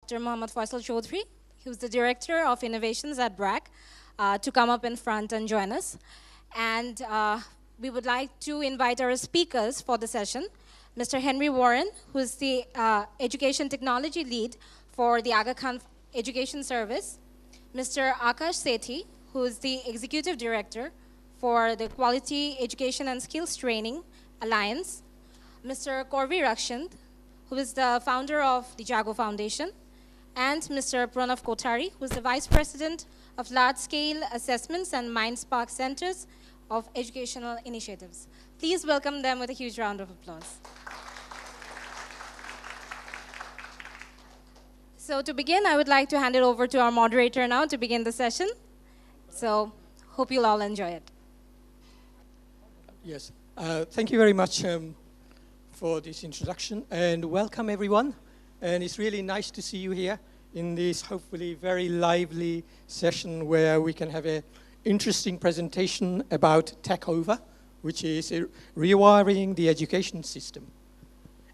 Dr. Mohamed Foysol Chowdhury, who's the Director of Innovations at BRAC, to come up in front and join us. And we would like to invite our speakers for the session, Mr. Henry Warren, who is the Education Technology Lead for the Aakash Education Service, Mr. Aakash Sethi, who is the Executive Director for the Quality Education and Skills Training Alliance, Mr. Korvi Rakshand, who is the founder of the JAAGO Foundation, and Mr. Pranav Kothari, who is the Vice President of Large-Scale Assessments and Mindspark Centers of Educational Initiatives. Please welcome them with a huge round of applause. So to begin, I would like to hand it over to our moderator now to begin the session. So hope you'll all enjoy it. Yes, thank you very much for this introduction, and welcome everyone. And it's really nice to see you here in this hopefully very lively session where we can have an interesting presentation about TechOver, which is rewiring the education system.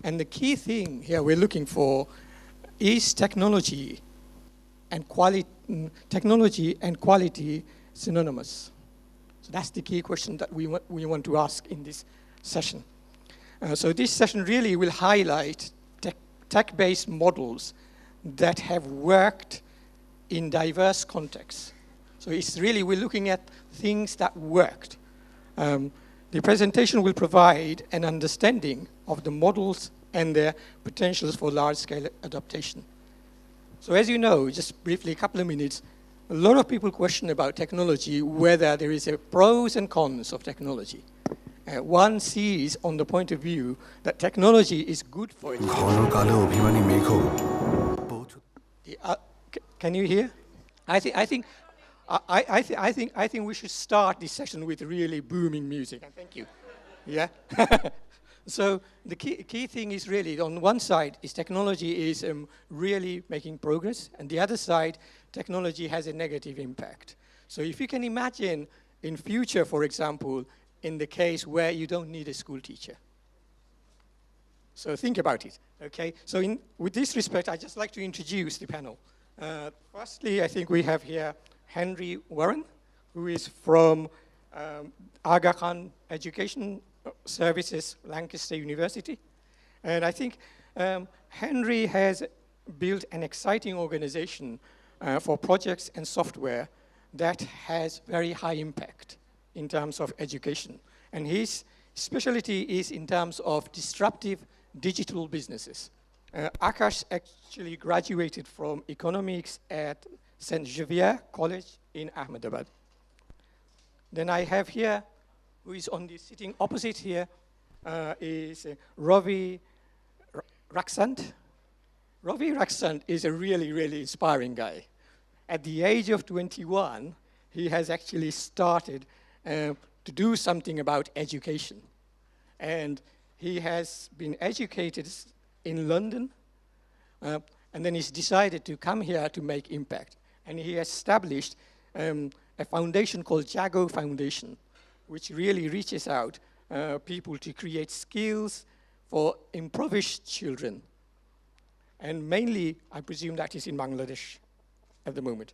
And the key thing here we're looking for is technology and quality synonymous. So that's the key question that we want to ask in this session. So this session really will highlight tech-based models that have worked in diverse contexts. So it's really, we're looking at things that worked. The presentation will provide an understanding of the models and their potentials for large-scale adaptation. So as you know, just briefly, a couple of minutes, a lot of people question about technology, whether there is a pros and cons of technology. One sees on the point of view that technology is good for it. Can you hear? I think we should start this session with really booming music. Thank you. Yeah. So the key thing is really, on one side, is technology is really making progress, and the other side, technology has a negative impact. So if you can imagine in future, for example, in the case where you don't need a school teacher. So think about it, okay? So with this respect, I'd just like to introduce the panel. Firstly, I think we have here Henry Warren, who is from Aakash Education Services, Lancaster University. And I think Henry has built an exciting organization for projects and software that has very high impact in terms of education. And his specialty is in terms of disruptive digital businesses. Aakash actually graduated from economics at St. Xavier College in Ahmedabad. Then I have here, who is on the sitting opposite here, is Ravi Ruxin. Ravi Ruxin is a really, really inspiring guy. At the age of 21, he has actually started to do something about education. And he has been educated in London, and then he's decided to come here to make impact. And he established a foundation called JAAGO Foundation, which really reaches out people to create skills for impoverished children. And mainly, I presume that is in Bangladesh at the moment.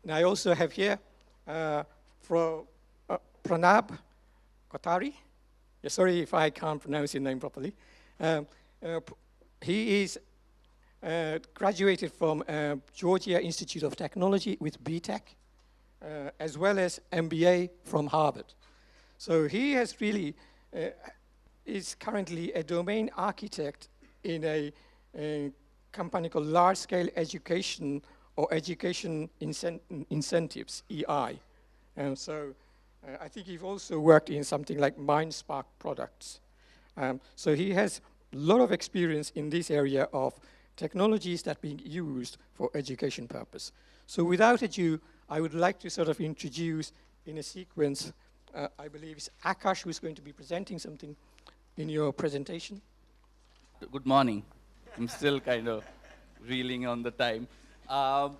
And I also have here from Pranav Kothari. Yeah, sorry if I can't pronounce his name properly. He is graduated from Georgia Institute of Technology with BTech, as well as MBA from Harvard. So he has really, is currently a domain architect in a company called Large Scale Education or Education Incentives, EI. And so I think he's also worked in something like Mindspark products. So he has a lot of experience in this area of technologies that are being used for education purpose. So without ado, I would like to sort of introduce in a sequence, I believe it's Aakash who's going to be presenting something in your presentation. Good morning. I'm still kind of reeling on the time.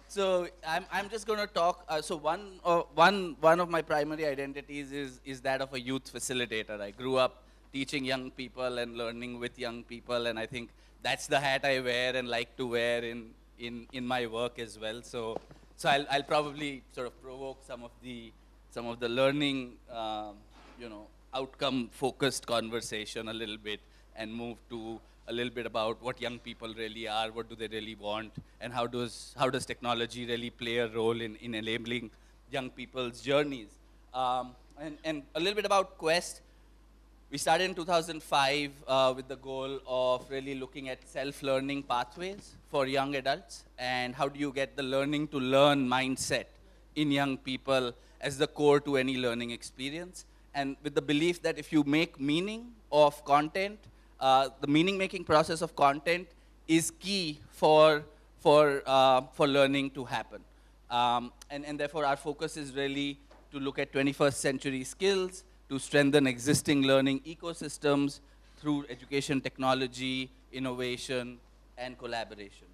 So I'm just going to talk. So one of my primary identities is that of a youth facilitator. I grew up teaching young people and learning with young people, and I think that's the hat I wear and like to wear in in my work as well. So I'll probably sort of provoke some of the learning, outcome-focused conversation a little bit, and move to a little bit about what young people really are, what do they really want, and how does technology really play a role in enabling young people's journeys. And a little bit about Quest. We started in 2005 with the goal of really looking at self-learning pathways for young adults, and how do you get the learning to learn mindset in young people as the core to any learning experience. And with the belief that if you make meaning of content, the meaning-making process of content is key for learning to happen. And therefore, our focus is really to look at 21st century skills, to strengthen existing learning ecosystems through education technology, innovation, and collaboration.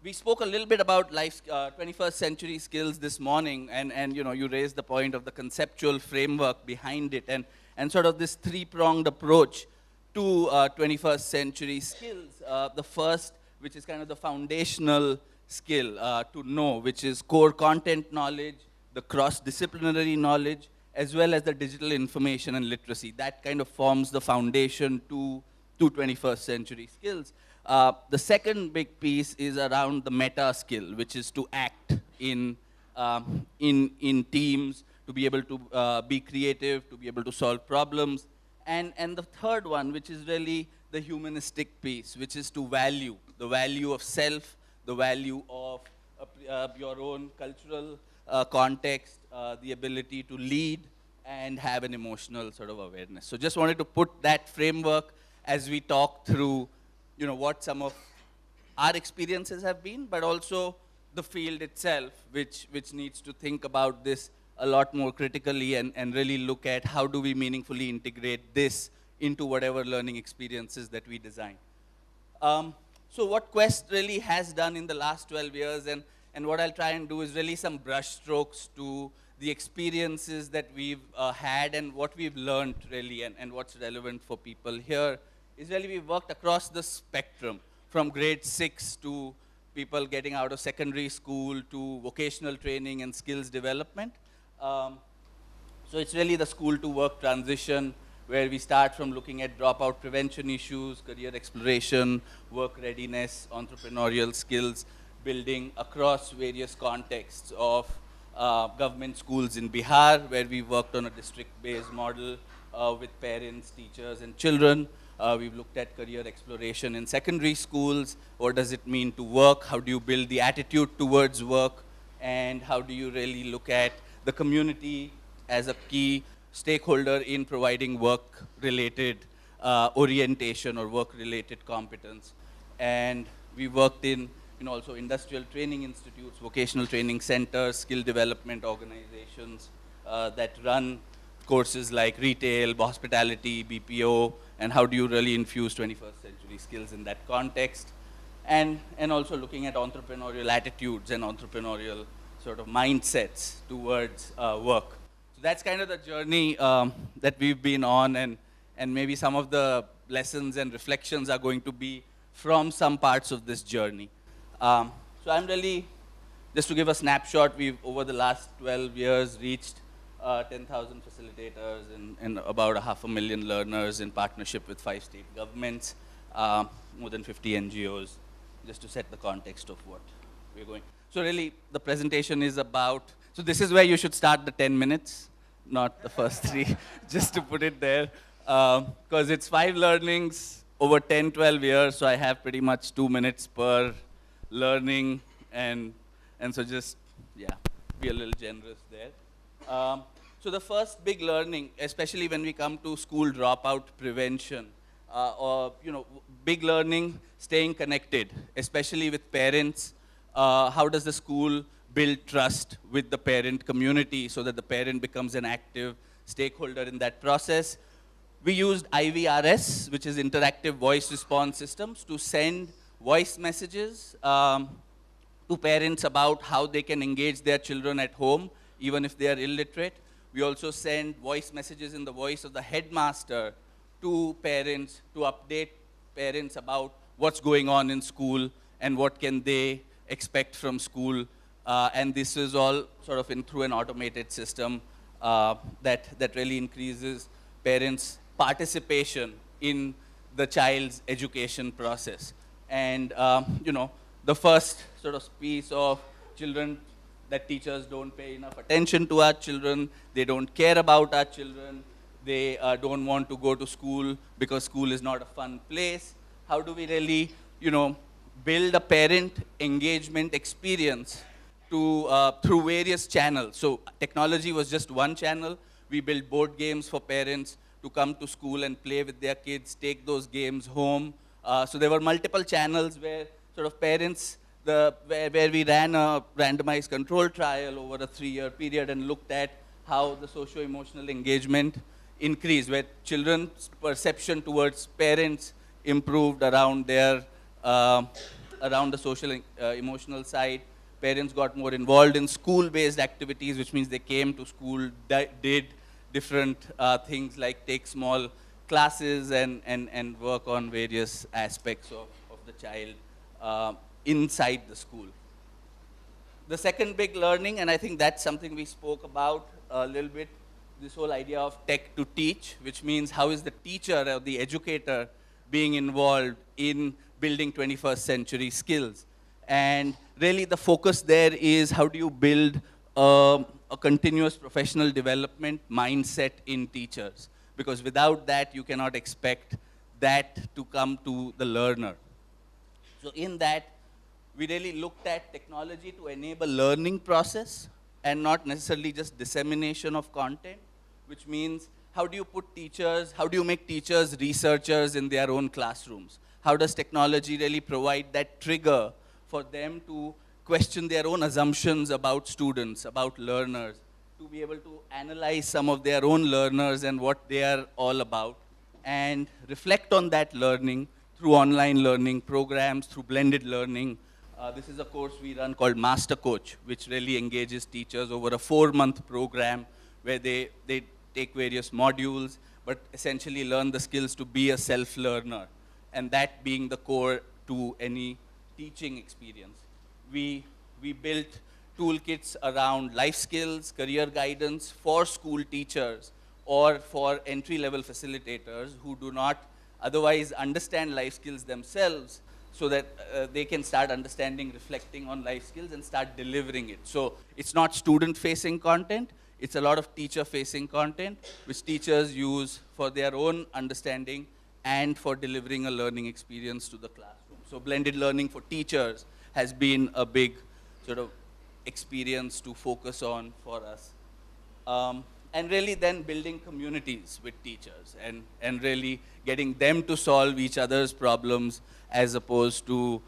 We spoke a little bit about 21st century skills this morning, and you raised the point of the conceptual framework behind it, and sort of this three-pronged approach to 21st century skills. The first, which is kind of the foundational skill to know, which is core content knowledge, the cross-disciplinary knowledge, as well as the digital information and literacy. That kind of forms the foundation to 21st century skills. The second big piece is around the meta skill, which is to act in teams, to be able to be creative, to be able to solve problems. And the third one, which is really the humanistic piece, which is to value, the value of self, the value of your own cultural context, the ability to lead, and have an emotional sort of awareness. So just wanted to put that framework as we talk through what some of our experiences have been, but also the field itself, which needs to think about this a lot more critically and really look at how do we meaningfully integrate this into whatever learning experiences that we design. So what Quest really has done in the last 12 years, and what I'll try and do is really some brush strokes to the experiences that we've had and what we've learned really, and what's relevant for people here, is really we've worked across the spectrum from grade 6 to people getting out of secondary school to vocational training and skills development. So it's really the school to work transition, where we start from looking at dropout prevention issues, career exploration, work readiness, entrepreneurial skills, building across various contexts of government schools in Bihar, where we worked on a district-based model with parents, teachers, and children. We've looked at career exploration in secondary schools. What does it mean to work? How do you build the attitude towards work? And how do you really look at the community as a key stakeholder in providing work-related orientation or work-related competence? And we worked in also industrial training institutes, vocational training centers, skill development organizations that run courses like retail, hospitality, BPO, and how do you really infuse 21st century skills in that context? And also looking at entrepreneurial attitudes and entrepreneurial sort of mindsets towards work. So that's kind of the journey that we've been on, and maybe some of the lessons and reflections are going to be from some parts of this journey. So I'm really, just to give a snapshot, we've over the last 12 years reached 10,000 facilitators and about 500,000 learners in partnership with 5 state governments, more than 50 NGOs, just to set the context of what we're going. So really, the presentation is about, so this is where you should start the 10 minutes, not the first 3, just to put it there, because it's 5 learnings over 10, 12 years, so I have pretty much 2 minutes per learning, and so just, be a little generous there. So the first big learning, especially when we come to school dropout prevention, or big learning, staying connected, especially with parents. How does the school build trust with the parent community so that the parent becomes an active stakeholder in that process? We used IVRS, which is interactive voice response systems, to send voice messages to parents about how they can engage their children at home, even if they are illiterate. We also send voice messages in the voice of the headmaster to parents to update parents about what's going on in school and what can they expect from school. And this is all sort of through an automated system that really increases parents' participation in the child's education process. And the first sort of piece of children, that teachers don't pay enough attention to our children, they don't care about our children, they don't want to go to school because school is not a fun place. How do we really, build a parent engagement experience through various channels? So technology was just one channel. We built board games for parents to come to school and play with their kids, take those games home. So there were multiple channels where sort of parents, where we ran a randomized control trial over a 3-year period and looked at how the socio-emotional engagement increased, where children's perception towards parents improved around around the social emotional side. Parents got more involved in school-based activities, which means they came to school, did different things like take small classes and work on various aspects of the child inside the school. The second big learning, and I think that's something we spoke about a little bit, this whole idea of tech to teach, which means how is the teacher or the educator being involved in building 21st century skills. And really the focus there is how do you build a continuous professional development mindset in teachers. Because without that, you cannot expect that to come to the learner. So in that, we really looked at technology to enable learning process and not necessarily just dissemination of content, which means how do you make teachers researchers in their own classrooms? How does technology really provide that trigger for them to question their own assumptions about students, about learners, to be able to analyze some of their own learners and what they are all about, and reflect on that learning through online learning programs, through blended learning. This is a course we run called Master Coach, which really engages teachers over a 4-month program where they take various modules, but essentially learn the skills to be a self-learner, and that being the core to any teaching experience. We built toolkits around life skills, career guidance for school teachers or for entry-level facilitators who do not otherwise understand life skills themselves, so that they can start understanding, reflecting on life skills and start delivering it. So it's not student-facing content, it's a lot of teacher-facing content, which teachers use for their own understanding and for delivering a learning experience to the classroom. So blended learning for teachers has been a big sort of experience to focus on for us. And really then building communities with teachers and really getting them to solve each other's problems as opposed to,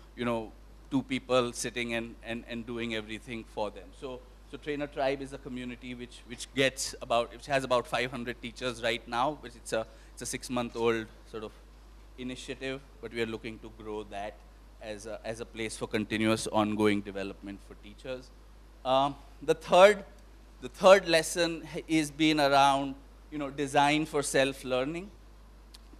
two people sitting and doing everything for them. So Trainer Tribe is a community which has about 500 teachers right now, but it's a 6-month-old sort of initiative, but we are looking to grow that as a place for continuous ongoing development for teachers. The third lesson is been around, design for self-learning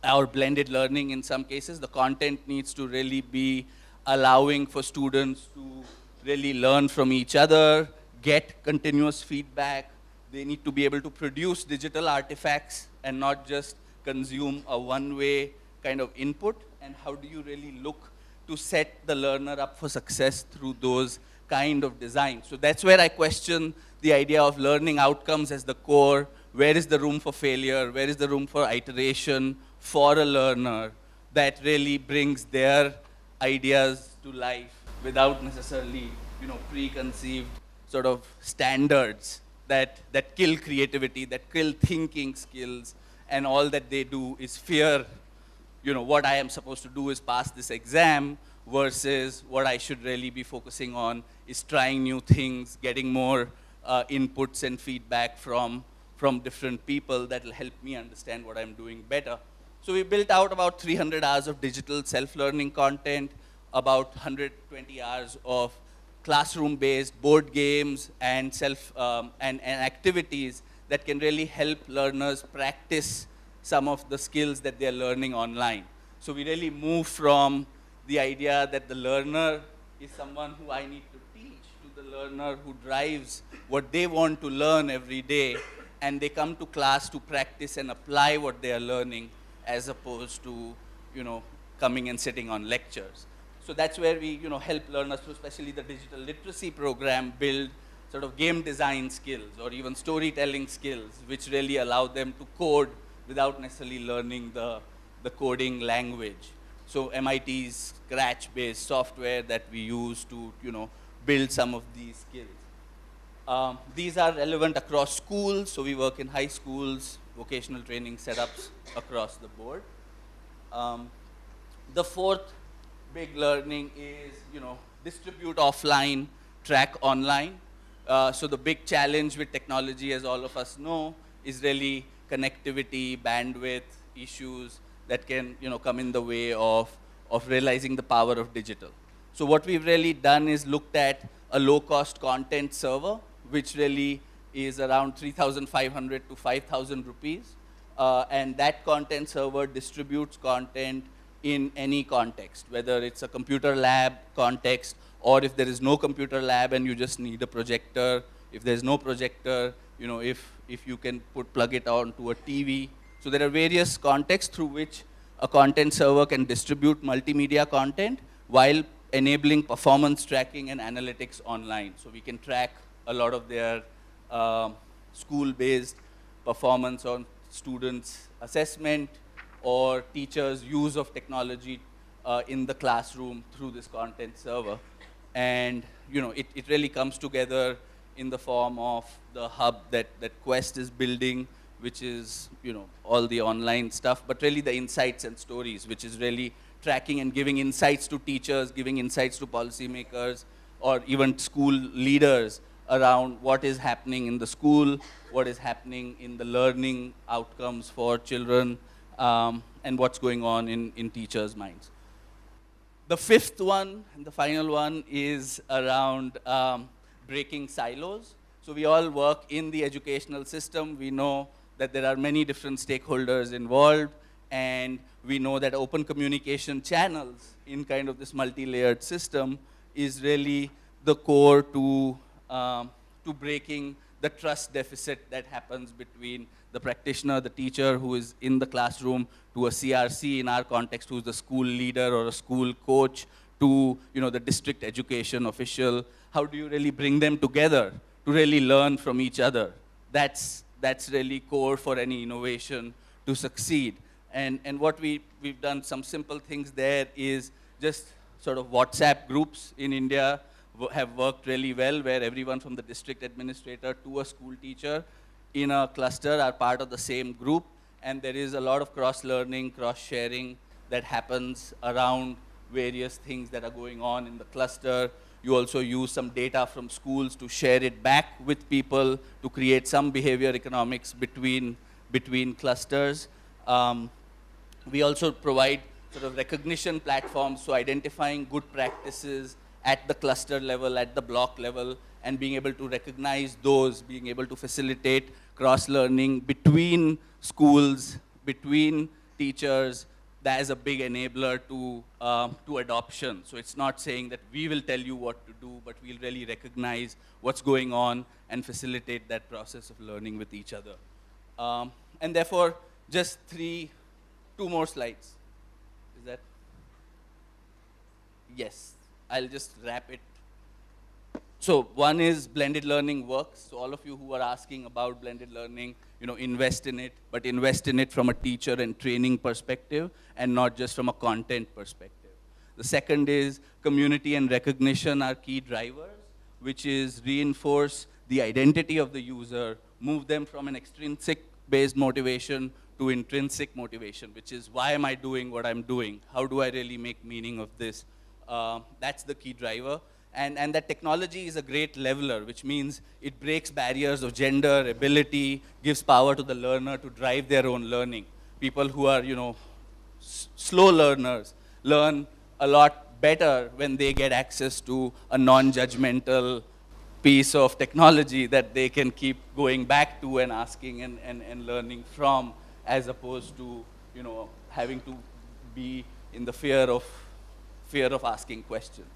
or blended learning in some cases. The content needs to really be allowing for students to really learn from each other, get continuous feedback. They need to be able to produce digital artifacts and not just consume a one-way kind of input. And how do you really look to set the learner up for success through those kind of design? So that's where I question the idea of learning outcomes as the core. Where is the room for failure? Where is the room for iteration for a learner that really brings their ideas to life without necessarily, preconceived sort of standards that kill creativity, that kill thinking skills, and all that they do is fear, what I am supposed to do is pass this exam, versus what I should really be focusing on is trying new things, getting more inputs and feedback from different people that will help me understand what I'm doing better. So we built out about 300 hours of digital self-learning content, about 120 hours of classroom-based board games and and activities that can really help learners practice some of the skills that they're learning online. So we really move from the idea that the learner is someone who I need to teach, to the learner who drives what they want to learn every day, and they come to class to practice and apply what they are learning, as opposed to, coming and sitting on lectures. So that's where we, help learners, especially the digital literacy program, build sort of game design skills or even storytelling skills, which really allow them to code without necessarily learning the coding language. So MIT's Scratch-based software that we use to, build some of these skills. These are relevant across schools, so we work in high schools, vocational training setups across the board. The fourth big learning is, distribute offline, track online. So the big challenge with technology, as all of us know, is really connectivity, bandwidth issues that can, come in the way of realizing the power of digital. So what we've really done is looked at a low-cost content server, which really is around 3,500 to 5,000 rupees. And that content server distributes content in any context, whether it's a computer lab context, or if there is no computer lab and you just need a projector. If there's no projector, if you can plug it onto a TV. So there are various contexts through which a content server can distribute multimedia content while enabling performance tracking and analytics online. So we can track a lot of their school-based performance on students' assessment or teachers' use of technology in the classroom through this content server. And it really comes together in the form of the hub that Quest is building, which is all the online stuff, but really the insights and stories, which is really tracking and giving insights to teachers, giving insights to policymakers, or even school leaders around what is happening in the school, what is happening in the learning outcomes for children, and what's going on in teachers' minds. The fifth one, and the final one, is around breaking silos. So we all work in the educational system. We know that there are many different stakeholders involved, and we know that open communication channels in kind of this multi-layered system is really the core to breaking the trust deficit that happens between the practitioner, the teacher who is in the classroom, to a CRC in our context, who's the school leader or a school coach, to the district education official. How do you really bring them together to really learn from each other? That's really core for any innovation to succeed. And what we've done, some simple things there, is just sort of WhatsApp groups in India have worked really well, where everyone from the district administrator to a school teacher in a cluster are part of the same group, and there is a lot of cross-learning, cross-sharing that happens around various things that are going on in the cluster. You also use some data from schools to share it back with people to create some behavior economics between clusters. We also provide sort of recognition platforms, so identifying good practices at the cluster level, at the block level, and being able to recognize those, being able to facilitate cross-learning between schools, between teachers. That is a big enabler to adoption. So it's not saying that we will tell you what to do, but we'll really recognize what's going on and facilitate that process of learning with each other. And therefore, just two more slides. Is that? Yes, I'll just wrap it. So one is blended learning works. So all of you who are asking about blended learning, invest in it, but invest in it from a teacher and training perspective and not just from a content perspective. The second is community and recognition are key drivers, which is reinforce the identity of the user, move them from an extrinsic-based motivation to intrinsic motivation, which is, why am I doing what I'm doing? How do I really make meaning of this? That's the key driver. And that technology is a great leveler, which means it breaks barriers of gender, ability, gives power to the learner to drive their own learning. People who are, slow learners learn a lot better when they get access to a non-judgmental piece of technology that they can keep going back to and asking and learning from, as opposed to, having to be in the fear of fear of asking questions.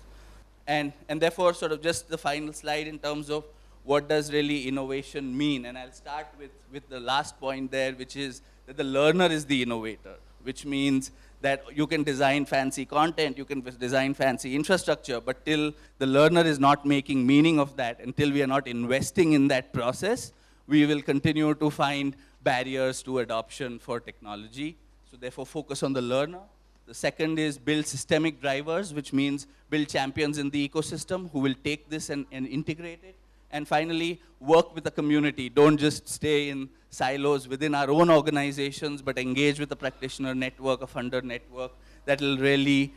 And therefore, sort of just the final slide in terms of what does really innovation mean. And I'll start with the last point there, which is that the learner is the innovator, which means that you can design fancy content, you can design fancy infrastructure, but till the learner is not making meaning of that, until we are not investing in that process, we will continue to find barriers to adoption for technology. So therefore, focus on the learner. The second is build systemic drivers, which means build champions in the ecosystem who will take this and integrate it. And finally, work with the community. Don't just stay in silos within our own organizations, but engage with the practitioner network, a funder network that will really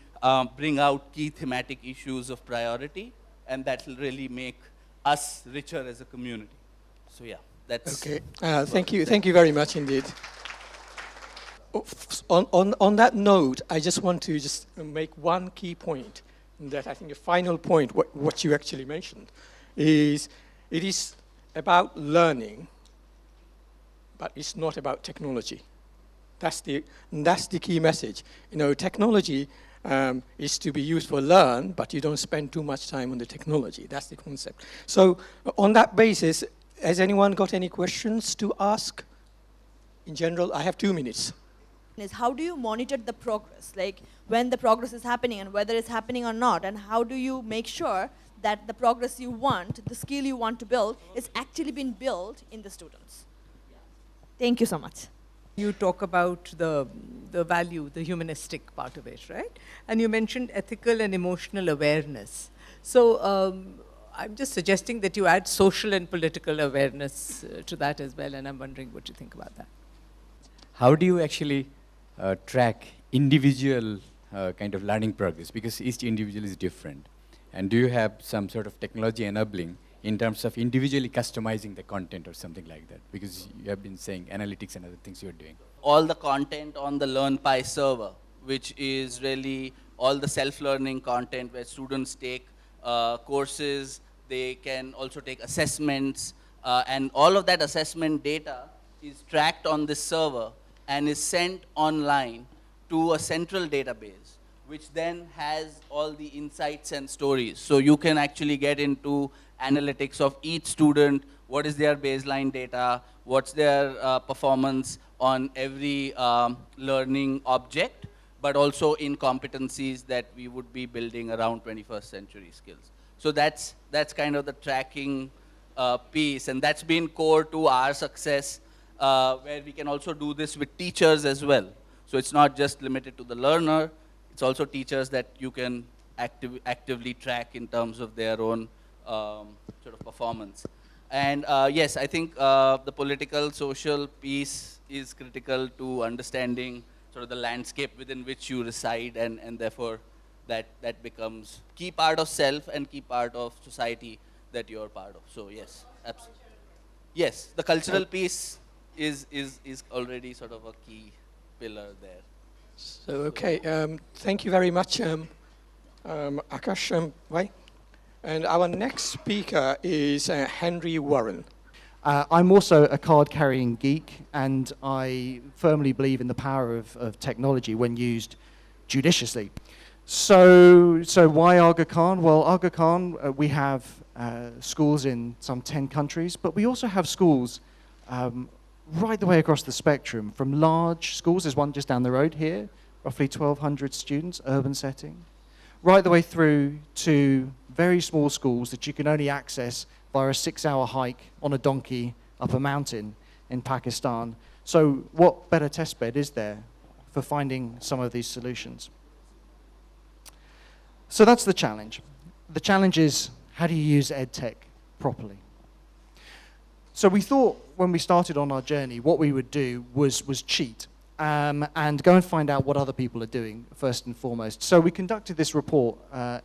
bring out key thematic issues of priority, and that will really make us richer as a community. So yeah, that's... Okay, thank you very much indeed. On that note, I just want to just make one key point, that I think the final point, what you actually mentioned, is it is about learning, but it's not about technology. That's the key message. You know, technology is to be used for learn, but you don't spend too much time on the technology. That's the concept. So on that basis, has anyone got any questions to ask? In general, I have 2 minutes. Is how do you monitor the progress, like when the progress is happening and whether it's happening or not, and how do you make sure that the progress you want, the skill you want to build, is actually being built in the students? Thank you so much. You talk about the value, the humanistic part of it, right? And you mentioned ethical and emotional awareness. So I'm just suggesting that you add social and political awareness to that as well, and I'm wondering what you think about that. How do you actually track individual kind of learning progress? Because each individual is different. And do you have some sort of technology enabling in terms of individually customizing the content or something like that? Because you have been saying analytics and other things you're doing. All the content on the LearnPy server, which is really all the self-learning content where students take courses, they can also take assessments, and all of that assessment data is tracked on this server and is sent online to a central database, which then has all the insights and stories. So you can actually get into analytics of each student, what is their baseline data, what's their performance on every learning object, but also in competencies that we would be building around 21st century skills. So that's kind of the tracking piece, and that's been core to our success, where we can also do this with teachers as well. So it's not just limited to the learner, it's also teachers that you can actively track in terms of their own sort of performance. And yes, I think the political, social piece is critical to understanding sort of the landscape within which you reside, and therefore that becomes key part of self and key part of society that you're part of. So yes, absolutely. Yes, the cultural piece is already sort of a key pillar there. So, okay, thank you very much, Aakash. And our next speaker is Henry Warren. I'm also a card-carrying geek, and I firmly believe in the power of technology when used judiciously. So why Aga Khan? Well, Aga Khan, we have schools in some 10 countries, but we also have schools right the way across the spectrum, from large schools, there's one just down the road here, roughly 1,200 students, urban setting, right the way through to very small schools that you can only access via a 6-hour hike on a donkey up a mountain in Pakistan. So what better testbed is there for finding some of these solutions? So that's the challenge. The challenge is, how do you use EdTech properly? So we thought when we started on our journey, what we would do was cheat and go and find out what other people are doing, first and foremost. So we conducted this report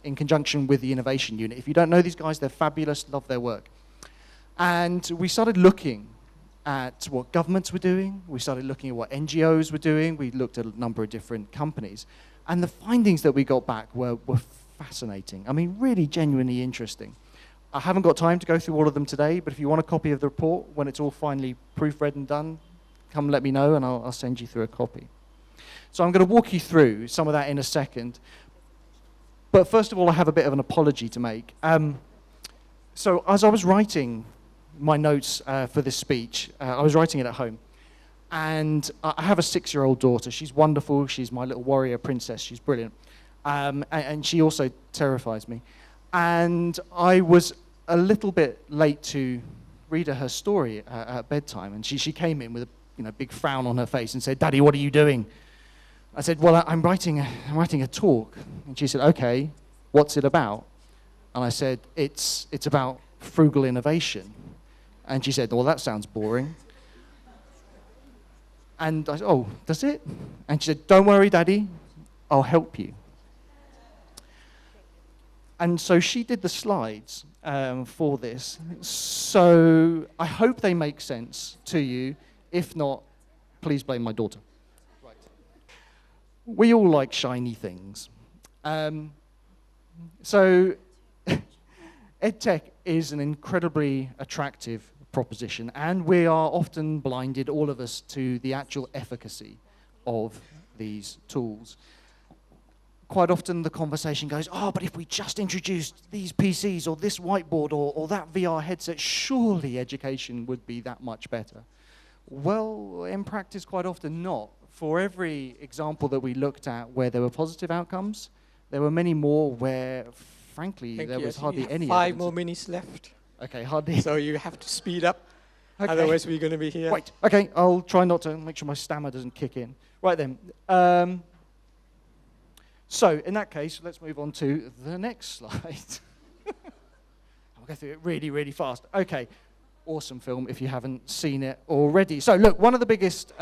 in conjunction with the Innovation Unit. If you don't know these guys, they're fabulous, love their work. And we started looking at what governments were doing. We started looking at what NGOs were doing. We looked at a number of different companies. And the findings that we got back were fascinating. I mean, really genuinely interesting. I haven't got time to go through all of them today, but if you want a copy of the report, when it's all finally proofread and done, come let me know and I'll send you through a copy. So I'm going to walk you through some of that in a second. But first of all, I have a bit of an apology to make. So as I was writing my notes for this speech, I was writing it at home. And I have a 6-year-old daughter. She's wonderful. She's my little warrior princess. She's brilliant. And she also terrifies me. And I was a little bit late to read her story at bedtime. And she came in with a big frown on her face and said, "Daddy, what are you doing?" I said, "Well, I'm writing a talk." And she said, "Okay, what's it about?" And I said, it's about frugal innovation." And she said, "Well, that sounds boring." And I said, "Oh, does it?" And she said, "Don't worry, Daddy, I'll help you." And so she did the slides for this. So I hope they make sense to you. If not, please blame my daughter. Right. We all like shiny things. So EdTech is an incredibly attractive proposition, and we are often blinded, all of us, to the actual efficacy of these tools. Quite often the conversation goes, "Oh, but if we just introduced these PCs or this whiteboard or that VR headset, surely education would be that much better." Well, in practice, quite often not. For every example that we looked at where there were positive outcomes, there were many more where, frankly, there was hardly any. 5 more minutes left. Okay, hardly. So you have to speed up. Okay. Otherwise, we're going to be here. Right. Okay, I'll try not to make sure my stammer doesn't kick in. Right then. So in that case, let's move on to the next slide. I'll go through it really, really fast. Okay. Awesome film if you haven't seen it already. So look, one of the biggest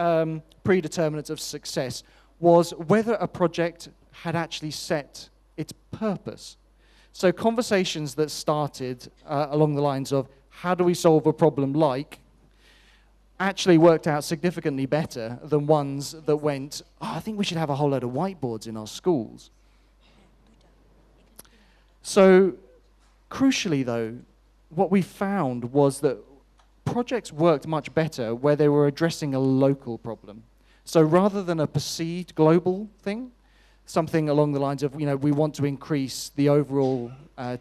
predeterminants of success was whether a project had actually set its purpose. So conversations that started along the lines of, how do we solve a problem like, actually worked out significantly better than ones that went, "Oh, I think we should have a whole load of whiteboards in our schools." So crucially though, what we found was that projects worked much better where they were addressing a local problem. So rather than a perceived global thing, something along the lines of, we want to increase the overall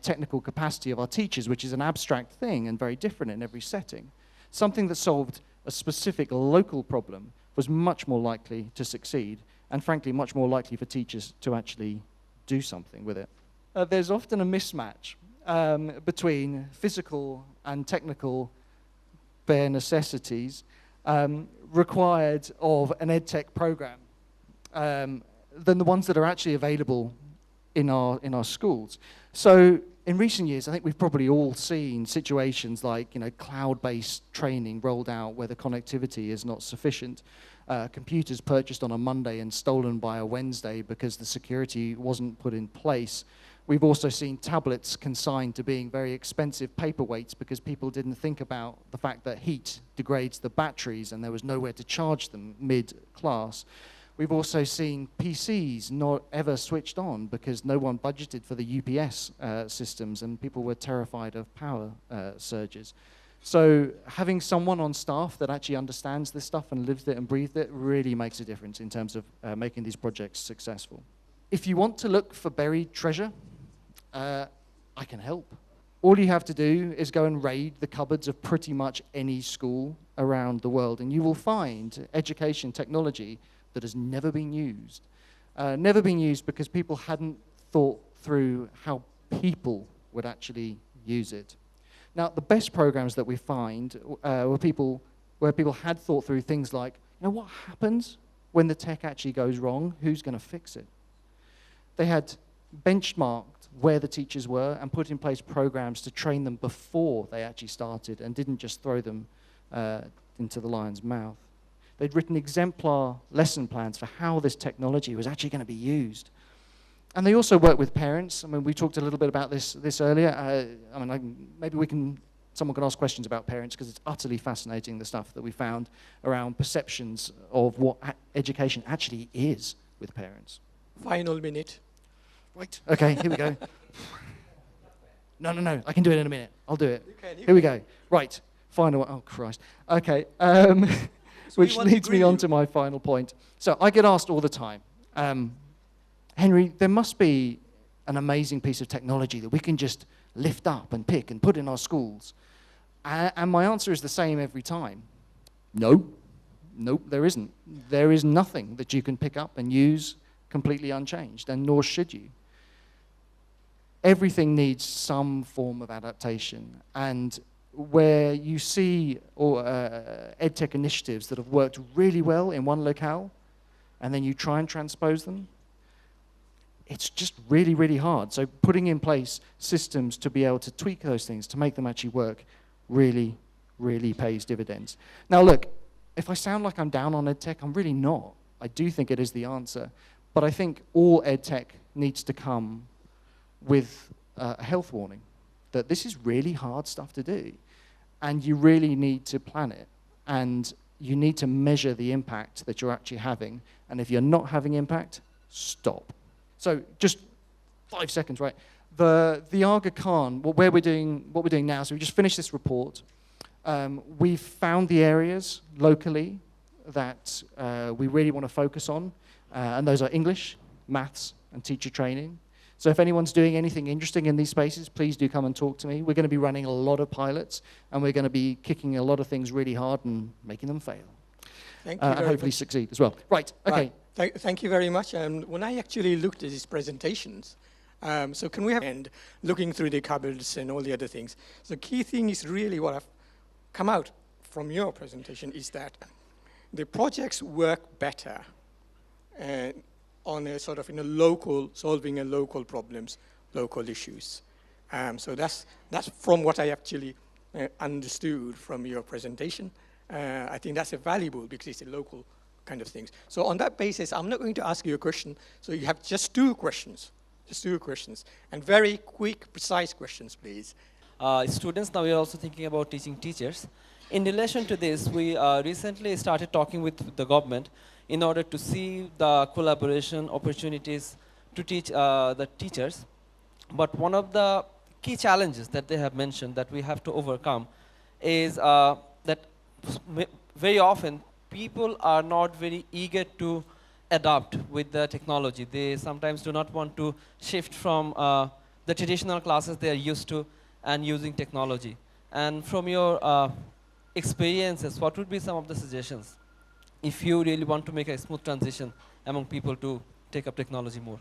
technical capacity of our teachers, which is an abstract thing and very different in every setting. Something that solved a specific local problem was much more likely to succeed, and frankly, much more likely for teachers to actually do something with it. There's often a mismatch between physical and technical bare necessities required of an EdTech program than the ones that are actually available in our schools. So in recent years, I think we've probably all seen situations like, cloud-based training rolled out where the connectivity is not sufficient. Computers purchased on a Monday and stolen by a Wednesday because the security wasn't put in place. We've also seen tablets consigned to being very expensive paperweights because people didn't think about the fact that heat degrades the batteries and there was nowhere to charge them mid-class. We've also seen PCs not ever switched on because no one budgeted for the UPS systems and people were terrified of power surges. So having someone on staff that actually understands this stuff and lives it and breathes it really makes a difference in terms of making these projects successful. If you want to look for buried treasure, I can help. All you have to do is go and raid the cupboards of pretty much any school around the world, and you will find education technology that has never been used. Never been used because people hadn't thought through how people would actually use it. Now, the best programs that we find were where people had thought through things like, what happens when the tech actually goes wrong? Who's going to fix it? They had benchmarked where the teachers were and put in place programs to train them before they actually started and didn't just throw them into the lion's mouth. They'd written exemplar lesson plans for how this technology was actually going to be used. And they also worked with parents. I mean, we talked a little bit about this earlier. Maybe someone can ask questions about parents because it's utterly fascinating, the stuff that we found around perceptions of what education actually is with parents. Final minute. Right, okay, here we go. No, I can do it in a minute. I'll do it. You Here we go. Right, final one. Oh, Christ. Okay, which leads me on to my final point. So I get asked all the time, Henry, there must be an amazing piece of technology that we can just lift up and pick and put in our schools? And my answer is the same every time. No. Nope, there isn't. There is nothing that you can pick up and use completely unchanged, and nor should you. Everything needs some form of adaptation, and where you see edtech initiatives that have worked really well in one locale, and then you try and transpose them, it's just really, really hard. So putting in place systems to be able to tweak those things, to make them actually work, really, really pays dividends. Now look, if I sound like I'm down on edtech, I'm really not. I do think it is the answer. But I think all edtech needs to come with a health warning, that this is really hard stuff to do. And you really need to plan it. And you need to measure the impact that you're actually having. And if you're not having impact, stop. So just 5 seconds, right? The Aga Khan, what we're doing now, so we just finished this report. We've found the areas locally that we really want to focus on, and those are English, maths, and teacher training. So if anyone's doing anything interesting in these spaces, please do come and talk to me. We're going to be running a lot of pilots, and we're going to be kicking a lot of things really hard and making them fail. Thank you and hopefully succeed as well. Right, okay. Right. Thank you very much. When I actually looked at these presentations, so can we have and looking through the cupboards and all the other things. So the key thing is really what I've come out from your presentation is that the projects work better on a sort of in a local, solving a local problems, local issues. So that's from what I actually understood from your presentation. I think that's a valuable because it's a local kind of things. So on that basis, I'm not going to ask you a question. So you have just two questions, and very quick, precise questions, please. Students, now we are also thinking about teaching teachers. In relation to this, we recently started talking with the government in order to see the collaboration opportunities to teach the teachers. But one of the key challenges that they have mentioned that we have to overcome is that very often people are not very eager to adapt with the technology. They sometimes do not want to shift from the traditional classes they are used to and using technology. And from your experiences, what would be some of the suggestions if you really want to make a smooth transition among people to take up technology more?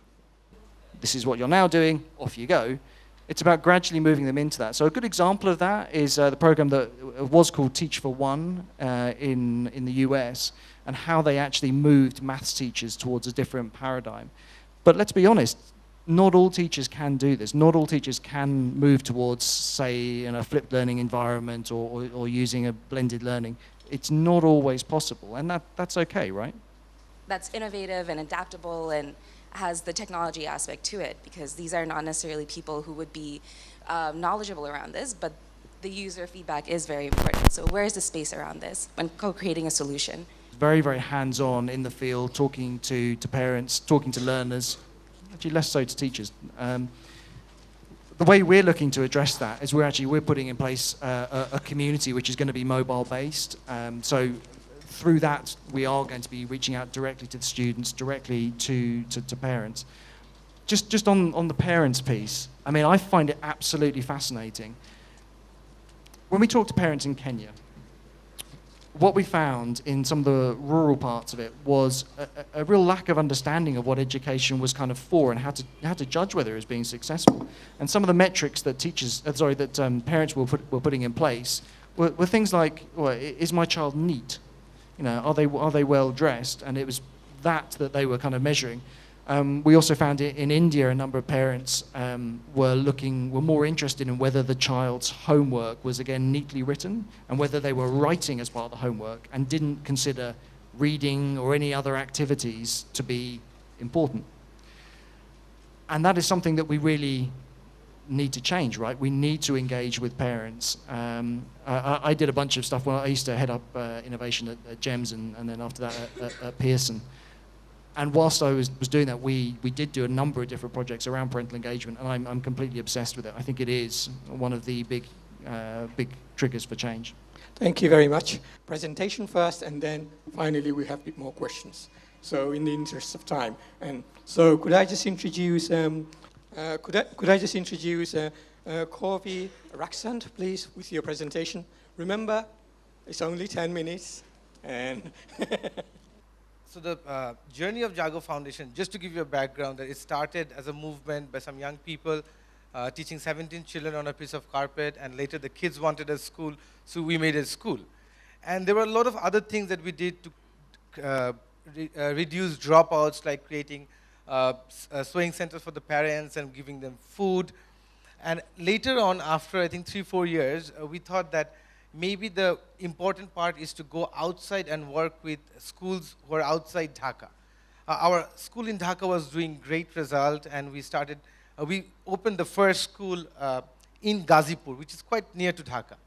This is what you're now doing, off you go. It's about gradually moving them into that. So a good example of that is the program that was called Teach for One in the US, and how they actually moved maths teachers towards a different paradigm. But let's be honest, not all teachers can do this. Not all teachers can move towards, say, in a flipped learning environment or using a blended learning. It's not always possible, and that's okay, right? That's innovative and adaptable and has the technology aspect to it, because these are not necessarily people who would be knowledgeable around this, but the user feedback is very important. So where is the space around this when co-creating a solution? Very, very hands-on in the field, talking to parents, talking to learners, actually less so to teachers. The way we're looking to address that is we're putting in place a community which is going to be mobile-based. So through that, we are going to be reaching out directly to the students, directly to parents. Just on the parents piece, I mean, I find it absolutely fascinating. When we talk to parents in Kenya, what we found in some of the rural parts of it was a real lack of understanding of what education was kind of for and how to judge whether it was being successful. And some of the metrics that parents were putting in place were things like, well, is my child neat? You know, are they well dressed? And it was that they were kind of measuring. We also found in India a number of parents were more interested in whether the child's homework was again neatly written and whether they were writing as part of the homework and didn't consider reading or any other activities to be important. And that is something that we really need to change, right? We need to engage with parents. I did a bunch of stuff. Well, I used to head up innovation at GEMS and then after that at Pearson. And whilst I was doing that, we did do a number of different projects around parental engagement, and I'm completely obsessed with it. I think it is one of the big triggers for change. Thank you very much. Presentation first, and then finally we have a bit more questions. So in the interest of time. And so could I just introduce Could I just introduce Korvi, Rakshand, please, with your presentation. Remember, it's only 10 minutes. And so the journey of JAAGO Foundation, just to give you a background, that it started as a movement by some young people teaching 17 children on a piece of carpet, and later the kids wanted a school, so we made a school. And there were a lot of other things that we did to reduce dropouts, like creating sewing centers for the parents and giving them food. And later on, after I think 3-4 years, we thought that maybe the important part is to go outside and work with schools who are outside Dhaka. Our school in Dhaka was doing great result, and we opened the first school in Ghazipur, which is quite near to Dhaka.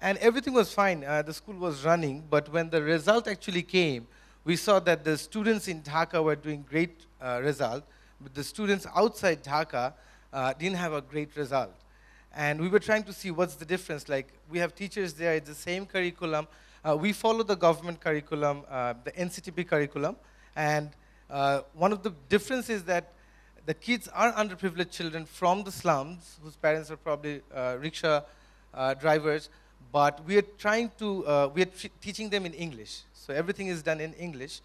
And everything was fine, the school was running, but when the result actually came, we saw that the students in Dhaka were doing great result, but the students outside Dhaka didn't have a great result. And we were trying to see what's the difference. Like, we have teachers there, it's the same curriculum. We follow the government curriculum, the NCTP curriculum. And one of the differences is that the kids are underprivileged children from the slums, whose parents are probably rickshaw drivers. But we are trying to, teaching them in English. So everything is done in English.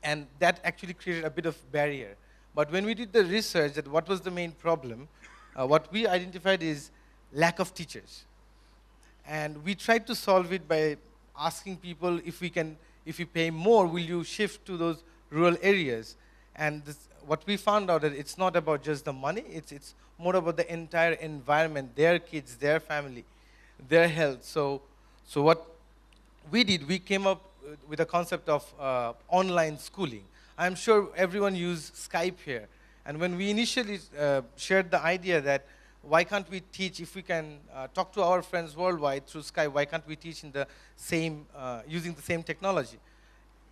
And that actually created a bit of barrier. But when we did the research that what was the main problem, what we identified is lack of teachers. And we tried to solve it by asking people if we pay more, will you shift to those rural areas? And what we found out that it's not about just the money, it's more about the entire environment, their kids, their family, their health. So what we did, we came up with a concept of online schooling. I'm sure everyone used Skype here. And when we initially shared the idea that why can't we teach, if we can talk to our friends worldwide through Skype, why can't we teach in the same, using the same technology?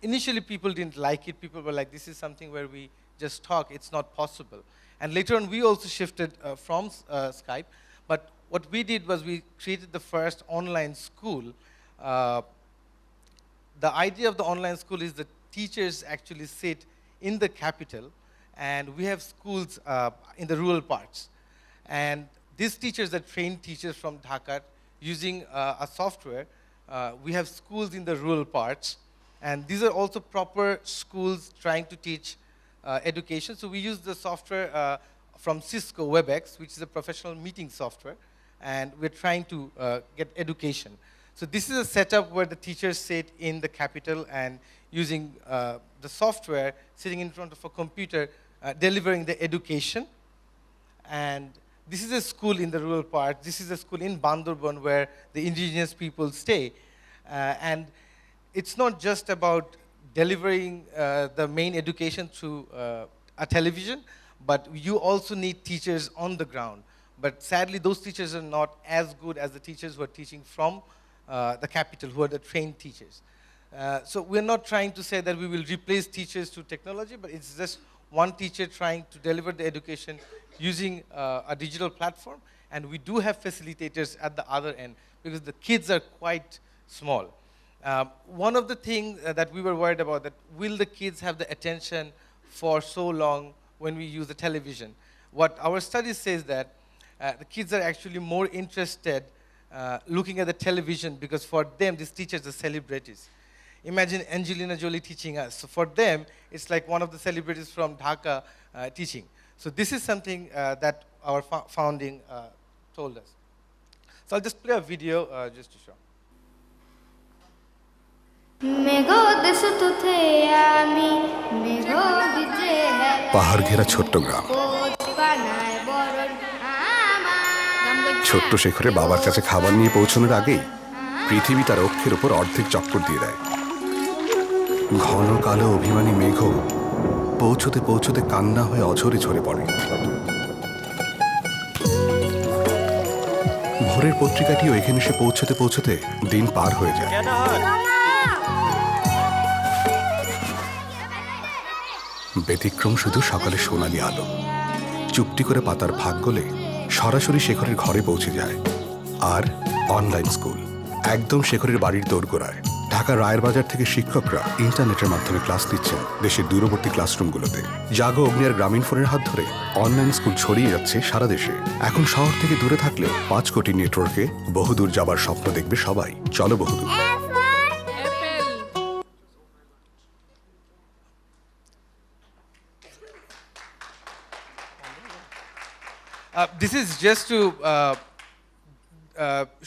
Initially, people didn't like it. People were like, this is something where we just talk. It's not possible. And later on, we also shifted from Skype. But what we did was we created the first online school. The idea of the online school is that teachers actually sit in the capital, and we have schools in the rural parts. And these teachers are trained teachers from Dhaka using a software. We have schools in the rural parts, and these are also proper schools trying to teach education. So we use the software from Cisco WebEx, which is a professional meeting software, and we're trying to get education. So this is a setup where the teachers sit in the capital and using the software, sitting in front of a computer, delivering the education. And this is a school in the rural part. This is a school in Bandurban where the indigenous people stay. And it's not just about delivering the main education through a television, but you also need teachers on the ground. But sadly, those teachers are not as good as the teachers who are teaching from the capital, who are the trained teachers. So we're not trying to say that we will replace teachers through technology, but it's just one teacher trying to deliver the education using a digital platform. And we do have facilitators at the other end, because the kids are quite small. One of the things that we were worried about, that will the kids have the attention for so long when we use the television? What our study says that the kids are actually more interested looking at the television, because for them, these teachers are celebrities. Imagine Angelina Jolie teaching us. So for them, it's like one of the celebrities from Dhaka teaching. So this is something that our founding told us. So I'll just play a video just to show. পাহাড় ঘেরা ছোট্ট গ্রাম, ছোট্ট শেখরে বাবার কাছে খাবার নিয়ে পৌঁছানোর আগেই পৃথিবী তার অক্ষের উপর অর্ধেক চক্কর দিয়ে দেয়। ঘন কালো অভিমানী মেঘ পৌঁছতে পৌঁছতে কান্না হয়ে অঝরে ঝরে পড়ে। ভোরের পত্রিকাটিও এখানে এসে পৌঁছতে পৌঁছতে দিন পার হয়ে যায়। ব্যতিক্রম শুধু সকালে সোনালি আলো, চুপটি করে পাতার ভাগ গলে সরাসরি শেখরের ঘরে পৌঁছে যায়। আর অনলাইন স্কুল একদম শেখরের বাড়ির দোরগোড়ায়, ঢাকার রায়ের বাজার থেকে শিক্ষকরা ইন্টারনেটের মাধ্যমে ক্লাস নিচ্ছেন দেশের দূরবর্তী ক্লাসরুমগুলোতে। জাগো অগ্নিয়ার গ্রামীণ ফোনের হাত ধরে অনলাইন স্কুল ছড়িয়ে যাচ্ছে সারা দেশে। এখন শহর থেকে দূরে থাকলেও 5 কোটি নেটওয়ার্কে বহুদূর যাবার স্বপ্ন দেখবে সবাই। চলো বহুদূর। This is just to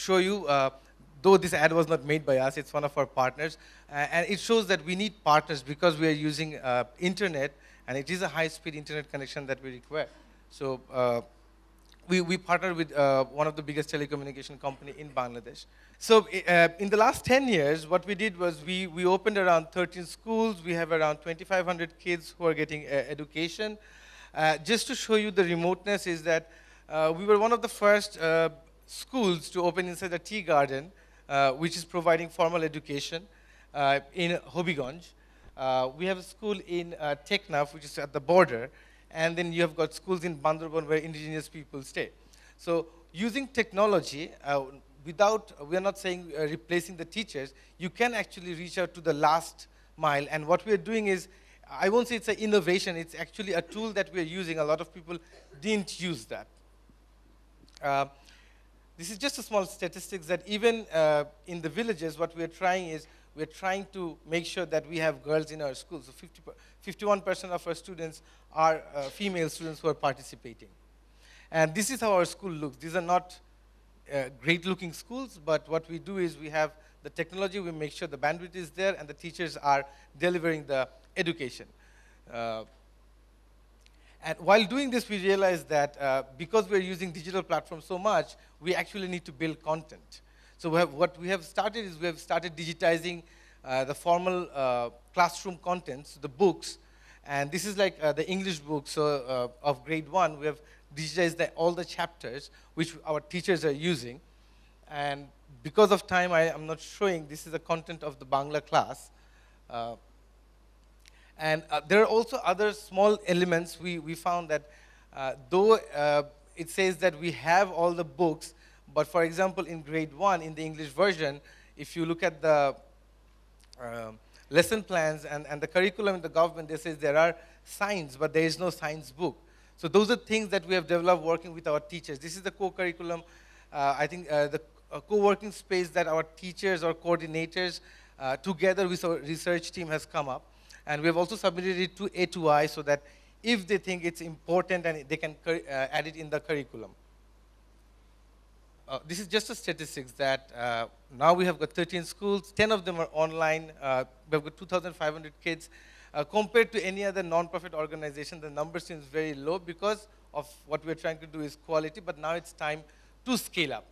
show you, though this ad was not made by us, it's one of our partners, and it shows that we need partners because we are using internet, and it is a high-speed internet connection that we require. So we partnered with one of the biggest telecommunication company in Bangladesh. So in the last 10 years, what we did was we opened around 13 schools. We have around 2,500 kids who are getting education. Just to show you the remoteness is that we were one of the first schools to open inside a tea garden, which is providing formal education in Hobiganj. We have a school in Teknaf, which is at the border, and then you have got schools in Bandarban where indigenous people stay. So using technology, we are not saying replacing the teachers, you can actually reach out to the last mile, and what we are doing is, I won't say it's an innovation, it's actually a tool that we're using. A lot of people didn't use that. This is just a small statistics that even in the villages, what we're trying is, we're trying to make sure that we have girls in our schools. So 51% of our students are female students who are participating. And this is how our school looks. These are not great looking schools, but what we do is we have the technology, we make sure the bandwidth is there, and the teachers are delivering the education. And while doing this, we realized that because we're using digital platforms so much, we actually need to build content. So what we have started is we have started digitizing the formal classroom contents, the books, and this is like the English books of grade 1. We have digitized all the chapters which our teachers are using, and because of time, I'm not showing. This is the content of the Bangla class. And there are also other small elements. We found that though it says that we have all the books, but for example, in grade 1, in the English version, if you look at the lesson plans and the curriculum in the government, they say there are science, but there is no science book. So those are things that we have developed working with our teachers. This is the co-curriculum, I think the co-working space that our teachers or coordinators together with our research team has come up. And we have also submitted it to A2I so that if they think it's important, and they can add it in the curriculum. This is just a statistics that now we have got 13 schools, 10 of them are online. We have got 2,500 kids. Compared to any other non-profit organization, the number seems very low because of what we're trying to do is quality, but now it's time to scale up.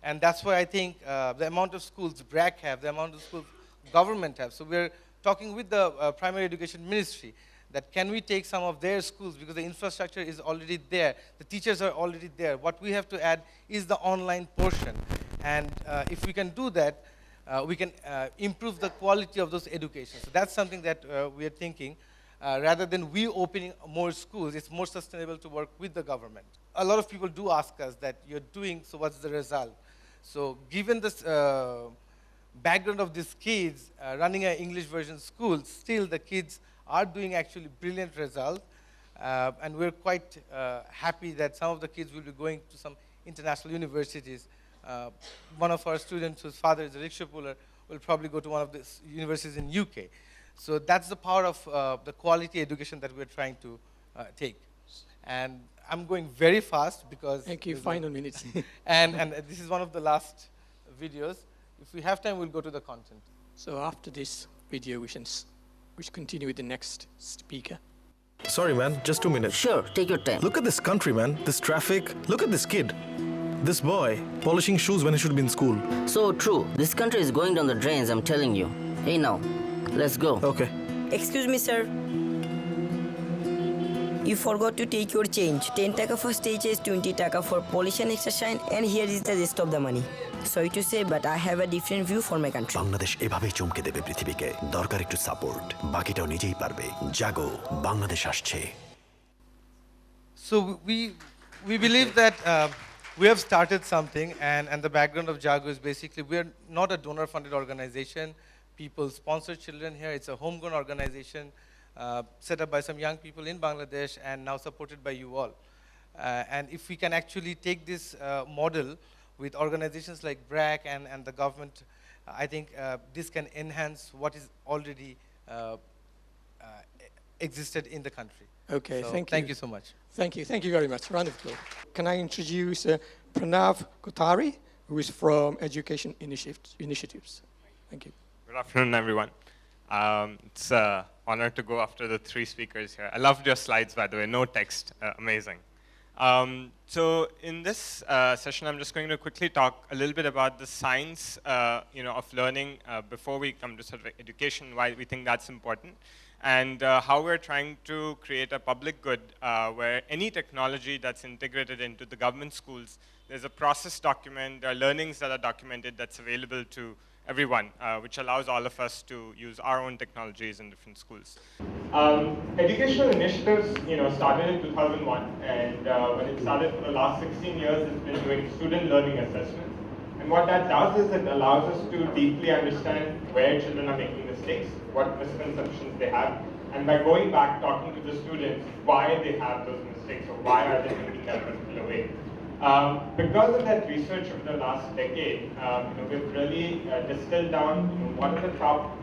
And that's why I think the amount of schools BRAC have, the amount of schools government have. So we're talking with the primary education ministry that can we take some of their schools, because the infrastructure is already there, the teachers are already there. What we have to add is the online portion. And if we can do that, we can improve the quality of those education. So that's something that we are thinking. Rather than we opening more schools, it's more sustainable to work with the government. A lot of people do ask us that you're doing, so what's the result? So given this background of these kids running an English version school, still the kids are doing actually brilliant results. And we're quite happy that some of the kids will be going to some international universities. One of our students whose father is a rickshaw puller will probably go to one of the universities in UK. So that's the power of the quality education that we're trying to take. And I'm going very fast because... Thank you, final minutes. and this is one of the last videos. If we have time, we'll go to the content. So after this video, we should continue with the next speaker. Sorry, man, just 2 minutes. Sure, take your time. Look at this country, man. This traffic. Look at this kid. This boy, polishing shoes when he should be in school. So true. This country is going down the drains, I'm telling you. Hey now, let's go. Okay. Excuse me, sir. You forgot to take your change. 10 taka for stages, 20 taka for polish and extra shine, and here is the rest of the money. Sorry to say, but I have a different view for my country. Bangladesh এভাবেই চমকে দেবে পৃথিবীকে। দরকার একটু support, বাকিটাও নিজেই পারবে। জাগো, বাংলাদেশ আসছে। So we believe that we have started something, and the background of JAAGO is basically we are not a donor-funded organization. people sponsor children here. It's a homegrown organization set up by some young people in Bangladesh and now supported by you all. And if we can actually take this model with organizations like BRAC and the government, I think this can enhance what is already existed in the country. Okay, so thank you. Thank you so much. Thank you very much. Round of applause. Can I introduce Pranav Kothari, who is from Education Initiatives. Thank you. Good afternoon, everyone. It's an honor to go after the three speakers here. I loved your slides, by the way. No text, amazing. So in this session, I'm just going to quickly talk a little bit about the science of learning before we come to sort of education, why we think that's important, and how we're trying to create a public good where any technology that's integrated into the government schools, there's a process document, there are learnings that are documented that's available to everyone, which allows all of us to use our own technologies in different schools. Educational initiatives, started in 2001, and when it started for the last 16 years, it's been doing student learning assessments. And what that does is it allows us to deeply understand where children are making mistakes, what misconceptions they have, and by going back, talking to the students, why they have those mistakes, or why are they thinking that particular way. Because of that research over the last decade, we've really distilled down what are the top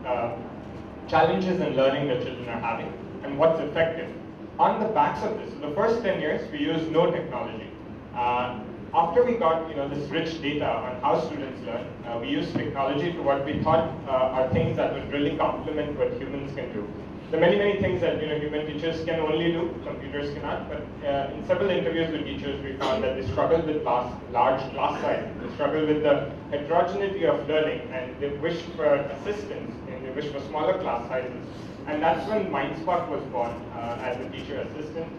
challenges in learning that children are having and what's effective. On the backs of this, so the first 10 years, we used no technology. After we got this rich data on how students learn, we used technology for what we thought are things that would really complement what humans can do. There are many things that human teachers can only do, computers cannot, but in several interviews with teachers, we found that they struggle with large class sizes, they struggle with the heterogeneity of learning, and they wish for assistance, and they wish for smaller class sizes. And that's when Mindspark was born as a teacher assistant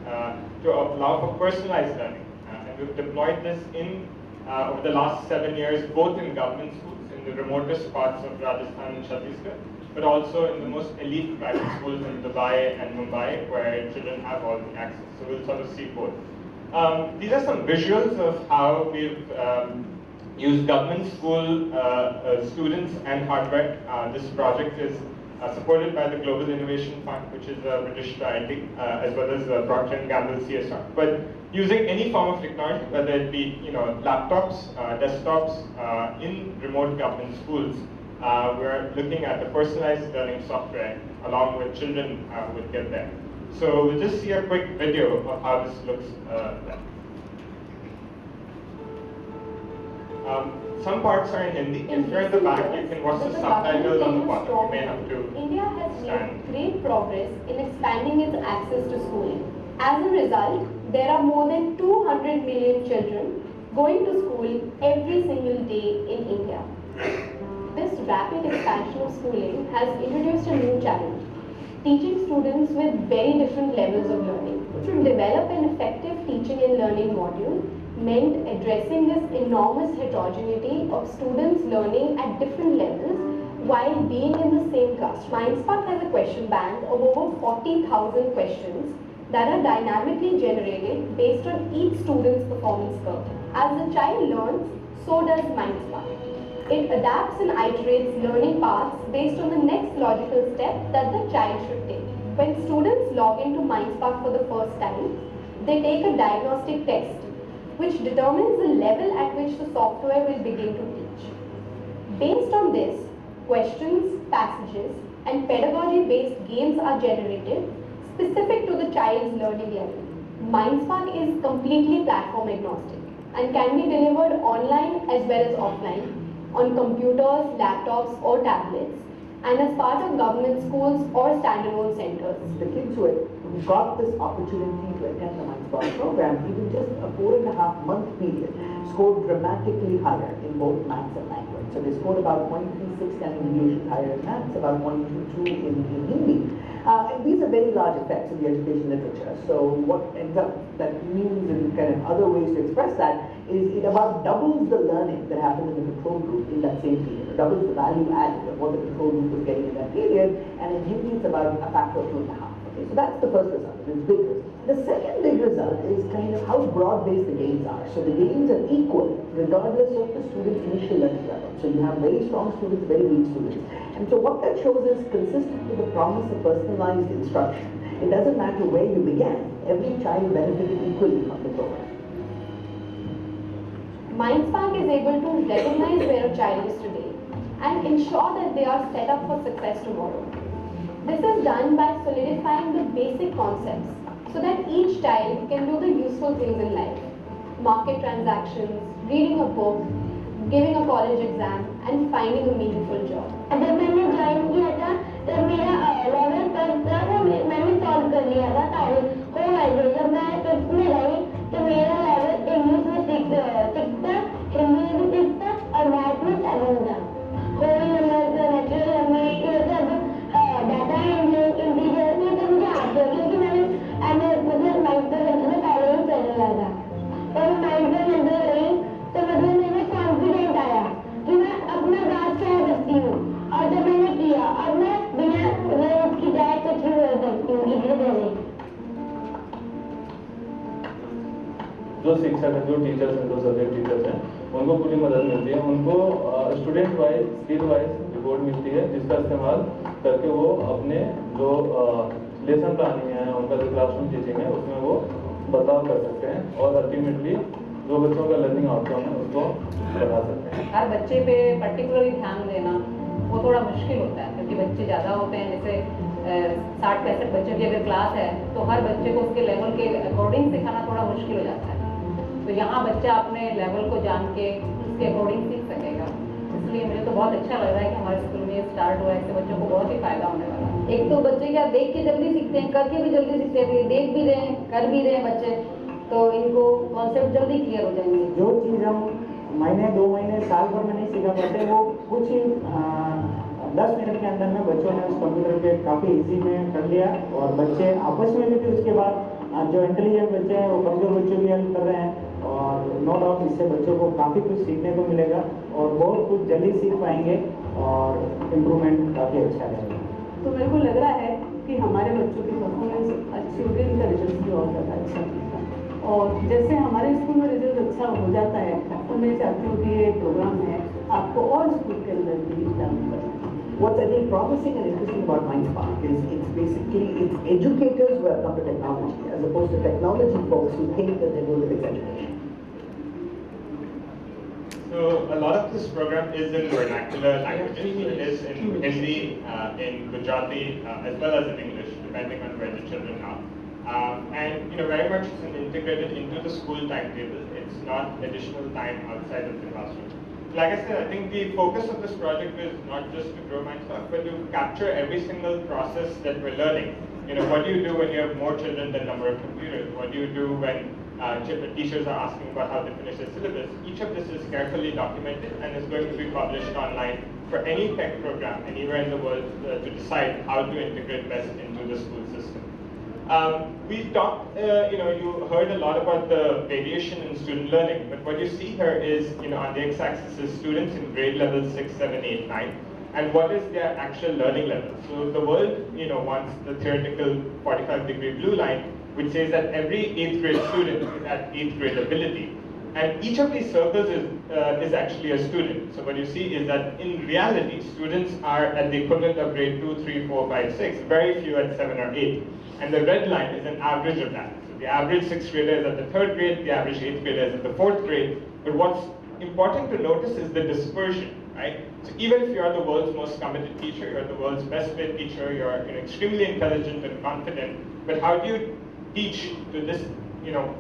to allow for personalized learning. And we've deployed this in over the last 7 years, both in government schools, in the remotest parts of Rajasthan and Chhattisgarh, but also in the most elite private schools in Dubai and Mumbai, where children have all the access. So we'll sort of see both. These are some visuals of how we've used government school students and hardware. This project is supported by the Global Innovation Fund, which is a British charity, as well as Procter & Gamble CSR. But using any form of technology, whether it be laptops, desktops, in remote government schools, we're looking at the personalized learning software along with children would get there. So we'll just see a quick video of how this looks then. Some parts are in Hindi. If you're in the back, you can watch the subtitles on the bottom. You may have to India has made great progress in expanding its access to schooling. As a result, there are more than 200 million children going to school every single day in India. This rapid expansion of schooling has introduced a new challenge, teaching students with very different levels of learning. To develop an effective teaching and learning module meant addressing this enormous heterogeneity of students learning at different levels while being in the same class. Mindspark has a question bank of over 40,000 questions that are dynamically generated based on each student's performance curve. As the child learns, so does Mindspark. It adapts and iterates learning paths based on the next logical step that the child should take. When students log into Mindspark for the first time, they take a diagnostic test, which determines the level at which the software will begin to teach. Based on this, questions, passages, and pedagogy-based games are generated specific to the child's learning level. Mindspark is completely platform agnostic and can be delivered online as well as offline, on computers, laptops, or tablets, and as part of government schools or standalone centers. The kids who got this opportunity to attend the Mindspark program, even just a 4.5-month period, scored dramatically higher in both maths and language. So they scored about 0.36 standing deviations higher in maths, about 0.22 in Hindi. And these are very large effects in the education literature. So what ends up that means in kind of other ways to express that is it about doubles the learning that happened in the control group in that same period. It doubles the value added of what the control group was getting in that period, and in Hindi it's about a factor of 2.5. Okay, so that's the first result, it's big result. The second big result is kind of how broad-based the gains are. So the gains are equal regardless of the student's initial learning level. So you have very strong students, very weak students. And so what that shows is consistent with the promise of personalized instruction. It doesn't matter where you began, every child benefited equally from the program. Mindspark is able to recognize where a child is today and ensure that they are set up for success tomorrow. This is done by solidifying the basic concepts so that each child can do the useful things in life. Market transactions, reading a book, giving a college exam, and finding a meaningful job. जब मैंने join किया था तब मेरा level first था वो मैंने solve कर लिया था सारे हो गए। जब मैं फिफ्थ में गई तो मेरा लेवल इंग्लिश में सिक्स था, हिंदी में भी 6 था और मैथ में 7 था। होल नंबर का नेचुरल नंबर ये सब डाटा इंटीजर में तो मुझे आता है क्योंकि मैंने मतलब माइंड पर सेंटर में पहले ही चल रहा था। और माइंड पर सेंटर गई तो मतलब मैंने कॉन्फिडेंट आया कि मैं अपना बात कह सकती हूँ और जब मैंने किया अब मैं बिना की जाए कुछ भी कर सकती हूँ इधर पहले। जो शिक्षक हैं, जो टीचर्स हैं, जो सब्जेक्ट टीचर्स हैं, उनको पूरी मदद मिलती है। उनको student wise, skill wise report मिलती है जिसका इस्तेमाल करके वो अपने जो लेसन प्लानिंग है, उनका जो क्लासरूम टीचिंग है उसमें वो बदलाव कर सकते हैं और अल्टीमेटली जो बच्चों का लर्निंग आउटकम है उसको बढ़ा सकते हैं। हर बच्चे पे पर्टिकुलरली ध्यान देना वो थोड़ा मुश्किल होता है क्योंकि बच्चे ज़्यादा होते हैं। जैसे 60-65 बच्चों की अगर क्लास है तो हर बच्चे को उसके लेवल के अकॉर्डिंग सिखाना थोड़ा मुश्किल हो जाता है। तो यहाँ बच्चा अपने लेवल को जान के उसके अकॉर्डिंग सीख सकेगा। इसलिए मुझे तो बहुत अच्छा लग रहा है कि हमारे स्कूल में स्टार्ट हुआ है, इससे बच्चों को बहुत ही फायदा होने वाला है। एक तो बच्चे क्या देख के जल्दी सीखते हैं, करके भी जल्दी सीखते हैं, देख भी रहे हैं, कर भी रहे हैं बच्चे, तो इनको कॉन्सेप्ट जल्दी क्लियर हो जाएंगे। जो चीज़ हम महीने 2 महीने साल भर में नहीं सीखा पाते वो कुछ ही 10 मिनट के अंदर में बच्चों ने उस कंप्यूटर पे काफ़ी इजी में कर लिया। और बच्चे आपस में भी फिर उसके बाद जो इंटेलिजेंट बच्चे हैं वो कमजोर बच्चों की हेल्प कर रहे हैं और नो डाउट इससे बच्चों को काफ़ी कुछ सीखने को मिलेगा और बहुत कुछ जल्दी सीख पाएंगे और इम्प्रूवमेंट काफ़ी अच्छा रहेगा। तो मेरे को लग रहा है कि हमारे बच्चों की परफॉर्मेंस अच्छी होगी, इनका रिजल्ट भी और ज़्यादा अच्छा होगा। और जैसे हमारे स्कूल में रिजल्ट अच्छा हो जाता है तो मैं चाहती हूँ कि ये प्रोग्राम है आपको और स्कूल के अंदर भी लागू करना। What's I think promising and interesting about Mindspark is it's basically it's educators who have come to technology as opposed to technology folks who think that they're doing with education. So a lot of this program is in vernacular languages. So it is in Hindi, in Gujarati, as well as in English, depending on where the children are. And very much it's integrated into the school timetable. It's not additional time outside of the classroom. Like I said, I think the focus of this project is not just to grow Mindspark, but to capture every single process that we're learning. What do you do when you have more children than number of computers? What do you do when teachers are asking about how to finish their syllabus? Each of this is carefully documented and is going to be published online for any tech program anywhere in the world to decide how to integrate best into the school system. We talked, you heard a lot about the variation in student learning, but what you see here is, on the x-axis is students in grade levels 6, 7, 8, 9, and what is their actual learning level. So the world, wants the theoretical 45-degree blue line, which says that every 8th grade student is at 8th grade ability. And each of these circles is actually a student. So what you see is that in reality, students are at the equivalent of grade 2, 3, 4, 5, 6, very few at 7 or 8. And the red line is an average of that. So the average 6th grader is at the 3rd grade, the average 8th grader is at the 4th grade. But what's important to notice is the dispersion, right? So even if you're the world's most committed teacher, you're the world's best paid teacher, you're extremely intelligent and confident, but how do you teach to this,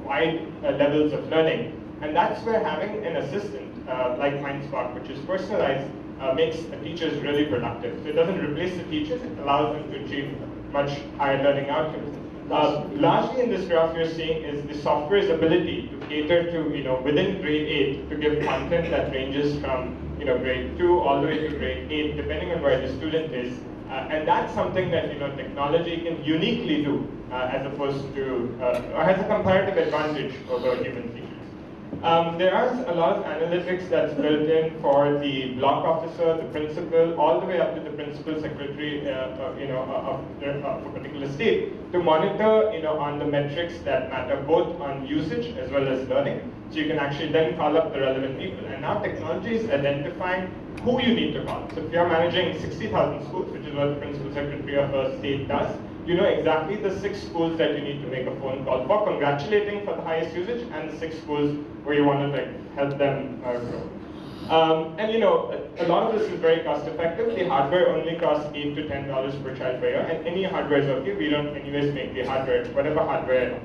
wide levels of learning? And that's where having an assistant like Mindspark, which is personalized, makes the teachers really productive. So it doesn't replace the teachers, it allows them to achieve much higher learning outcomes. Largely in this graph you're seeing is the software's ability to cater to, within grade 8 to give content that ranges from, grade 2 all the way to grade 8, depending on where the student is. And that's something that, technology can uniquely do as opposed to, or has a comparative advantage over human teachers. There are a lot of analytics that's built in for the block officer, the principal, all the way up to the principal secretary, of a particular state to monitor, on the metrics that matter both on usage as well as learning. So you can actually then call up the relevant people. And now technology is identifying who you need to call. So if you're managing 60,000 schools, which is what the principal secretary of a state does, you know exactly the 6 schools that you need to make a phone call for, congratulating for the highest usage, and the 6 schools where you want to help them grow. And a lot of this is very cost effective. The hardware only costs $8 to $10 per child per year, and any hardware is okay. We don't anyways make the hardware, whatever hardware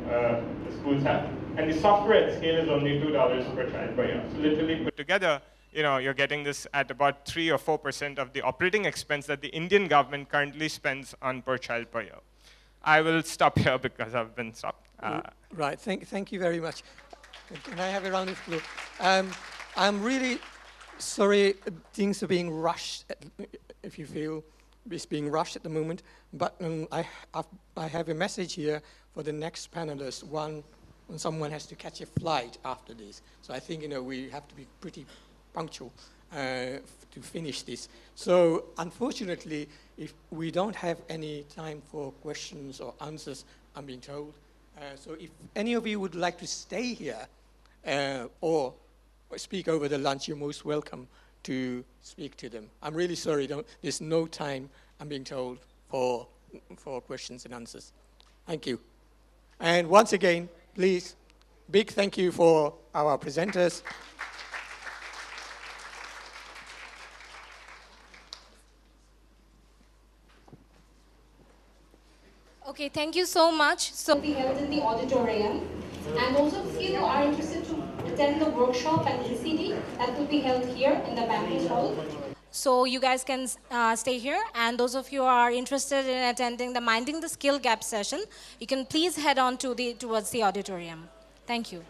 the schools have. And the software at scale is only $2 per child per year. So literally put together, you're getting this at about 3 or 4% of the operating expense that the Indian government currently spends on per child per year. I will stop here because I've been stopped. Right, thank you very much. Can I have a round of applause? I'm really sorry things are being rushed, if you feel it's being rushed at the moment, but I have a message here for the next panelist. Someone has to catch a flight after this. So I think, we have to be pretty punctual to finish this. So unfortunately, if we don't have any time for questions or answers, I'm being told. So if any of you would like to stay here or speak over the lunch, you're most welcome to speak to them. I'm really sorry, there's no time, I'm being told, for questions and answers. Thank you. And once again, please, big thank you for our presenters. Okay, thank you so much. So we held in the auditorium, and those of you who are interested to attend the workshop and ECD, that will be held here in the banquet hall. So you guys can stay here, and those of you who are interested in attending the Minding the Skill Gap session, you can please head on to towards the auditorium. Thank you.